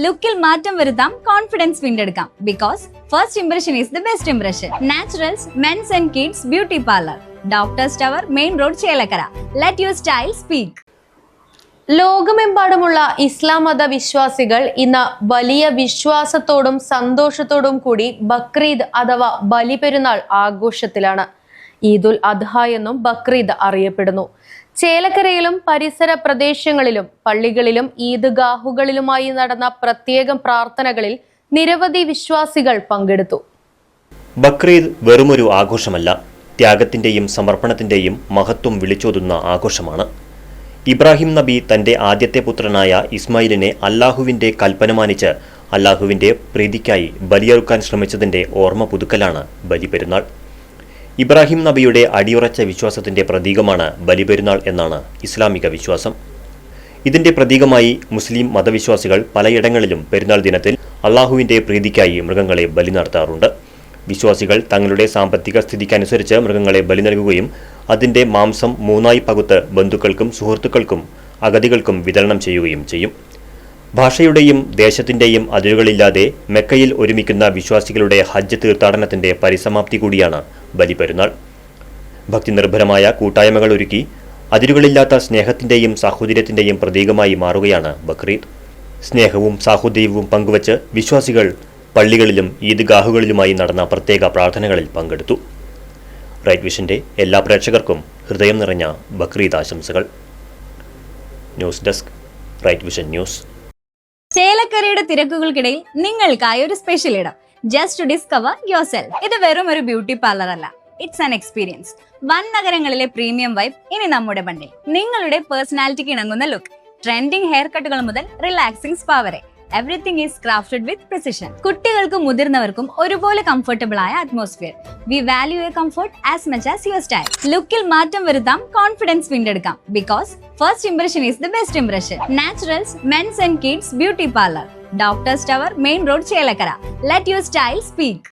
ലുക്കിൽ മാറ്റം വരുത്താം, കോൺഫിഡൻസ് വീണ്ടെടുക്കാം. Because first impression is the best impression. Naturals men's and kids beauty parlour, doctors tower, main road, Chelakkara. Let your style speak. ലോകമെമ്പാടുമുള്ള ഇസ്ലാം മത വിശ്വാസികൾ ഇന്ന് വലിയ വിശ്വാസത്തോടും സന്തോഷത്തോടും കൂടി ബക്രീദ് അഥവാ ബലിപെരുന്നാൾ ആഘോഷത്തിലാണ്. ഈദുൽ അദ്ഹ എന്നും ബക്രീദ് അറിയപ്പെടുന്നു. ചേലക്കരയിലും പരിസര പ്രദേശങ്ങളിലും പള്ളികളിലും ഈദ്ഗാഹുകളിലുമായി നടന്ന പ്രത്യേകം പ്രാർത്ഥനകളിൽ നിരവധി വിശ്വാസികൾ പങ്കെടുത്തു. ബക്രീദ് വെറുമൊരു ആഘോഷമല്ല, ത്യാഗത്തിന്റെയും സമർപ്പണത്തിന്റെയും മഹത്വം വിളിച്ചോതുന്ന ആഘോഷമാണ്. ഇബ്രാഹിം നബി തന്റെ ആദ്യത്തെ പുത്രനായ ഇസ്മായിലിനെ അല്ലാഹുവിന്റെ കൽപ്പന മാനിച്ച് അല്ലാഹുവിന്റെ പ്രീതിക്കായി ബലിയറുക്കാൻ ശ്രമിച്ചതിന്റെ ഓർമ്മ പുതുക്കലാണ് ബലിപെരുന്നാൾ. ഇബ്രാഹിം നബിയുടെ അടിയുറച്ച വിശ്വാസത്തിന്റെ പ്രതീകമാണ് ബലിപെരുന്നാൾ എന്നാണ് ഇസ്ലാമിക വിശ്വാസം. ഇതിന്റെ പ്രതീകമായി മുസ്ലിം മതവിശ്വാസികൾ പലയിടങ്ങളിലും പെരുന്നാൾ ദിനത്തിൽ അല്ലാഹുവിന്റെ പ്രീതിക്കായി മൃഗങ്ങളെ ബലി നടത്താറുണ്ട്. വിശ്വാസികൾ തങ്ങളുടെ സാമ്പത്തിക സ്ഥിതിക്കനുസരിച്ച് മൃഗങ്ങളെ ബലി നൽകുകയും അതിന്റെ മാംസം 3 പകുത്ത് ബന്ധുക്കൾക്കും സുഹൃത്തുക്കൾക്കും അഗതികൾക്കും വിതരണം ചെയ്യുകയും ചെയ്യും. ഭാഷയുടെയും ദേശത്തിന്റെയും അതിരുകളില്ലാതെ മെക്കയിൽ ഒരുമിക്കുന്ന വിശ്വാസികളുടെ ഹജ്ജ് തീർത്ഥാടനത്തിന്റെ പരിസമാപ്തി കൂടിയാണ് ബലിപെരുന്നാൾ. ഭക്തിനിർഭരമായ കൂട്ടായ്മകൾ ഒരുക്കി അതിരുകളില്ലാത്ത സ്നേഹത്തിന്റെയും സാഹോദര്യത്തിന്റെയും പ്രതീകമായി മാറുകയാണ് ബക്രീദ്. സ്നേഹവും സാഹോദര്യവും പങ്കുവച്ച് വിശ്വാസികൾ പള്ളികളിലും ഈദ്ഗാഹുകളിലുമായി നടന്ന പ്രത്യേക പ്രാർത്ഥനകളിൽ പങ്കെടുത്തു. റൈറ്റ് വിഷന്റെ എല്ലാ പ്രേക്ഷകർക്കും ഹൃദയം നിറഞ്ഞ ബക്രീദ് ആശംസകൾ. News desk, right vision news. ചേലക്കരയുടെ തിരക്കുകൾക്കിടയിൽ നിങ്ങൾക്കായി ഒരു സ്പെഷ്യൽ ഇടം, just to discover your self. ഇത് വെറും ഒരു ബ്യൂട്ടി പാർലർ അല്ല, ഇറ്റ്സ് ആൻ എക്സ്പീരിയൻസ്. വൻ നഗരങ്ങളിലെ പ്രീമിയം വൈബ് ഇനി നമ്മുടെ ബണ്ടിൽ. നിങ്ങളുടെ പേഴ്സണാലിറ്റിക്ക് ഇണങ്ങുന്ന ലുക്ക്, ട്രെൻഡിംഗ് ഹെയർ കട്ടുകൾ മുതൽ റിലാക്സിംഗ് സ്പാ വരെ, everything is crafted with precision. കുട്ടികൾക്കും മുതിർന്നവർക്കും ഒരുപോലെ കംഫർട്ടബിൾ ആയ atmosphere. We value a comfort as much as your style. ലുക്കിൽ മാറ്റം വരുത്താം, കോൺഫിഡൻസ് വീണ്ടെടുക്കാം. Because first impression is the best impression. Naturals men's and kids beauty parlour, doctors tower, main road, Chelakkara. Let your style speak.